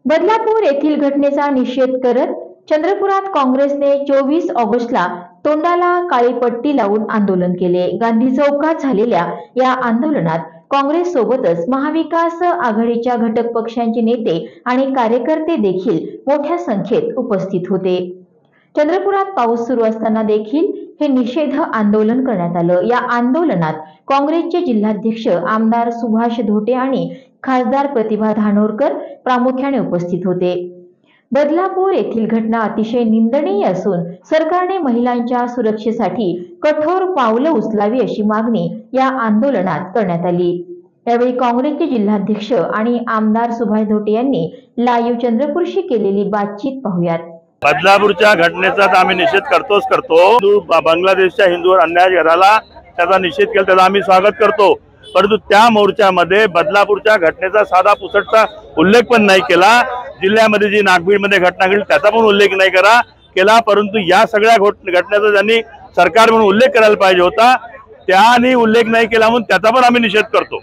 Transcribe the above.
बदलापूर येथील घटनेचा निषेध करत चंद्रपुरात काँग्रेसने 24 ऑगस्टला तोंडाला काळी पट्टी लावून आंदोलन केले। गांधी चौकात झालेल्या या आंदोलनात काँग्रेस सोबतच महाविकास आघाडीच्या घटक पक्षांचे नेते आणि कार्यकर्ते देखील मोठ्या संख्येत उपस्थित होते। चंद्रपुरात पाऊस सुरू असताना देखील हे निषेध आंदोलन करण्यात आलं। या आंदोलनात काँग्रेसचे जिल्हाध्यक्ष आमदार सुभाष धोटे आणि खासदार प्रतिभा धानोरकर प्रामुख्याने उपस्थित होते। बदलापूर येथील घटना अतिशय निंदनीय असून सरकारने महिलांच्या सुरक्षेसाठी कठोर पावलं उचलावी अशी मागणी या आंदोलनात करण्यात आली। यावेळी काँग्रेसचे जिल्हाध्यक्ष आणि आमदार सुभाष धोटे यांनी लाईव्ह चंद्रपूरशी केलेली बातचीत पाहूयात। बदलापूरच्या घटनेचा आम्ही निषेध करतो। बांगलादेशच्या हिंदूवर अन्याय झाला त्याचा निषेध केला, त्याचा आम्ही स्वागत करतो। परंतु त्या मोर्चामध्ये बदलापूरच्या घटनेचा साधा पुसटचा उल्लेख पण नाही केला। जिल्ह्यामध्ये जी नागभीडमध्ये घटना घडली त्याचा पण उल्लेख नाही केला। परंतु या सगळ्या घटनेचा त्यांनी सरकार म्हणून उल्लेख करायला पाहिजे होता, त्याने उल्लेख नाही केला म्हणून त्याचा पण आम्ही निषेध करतो।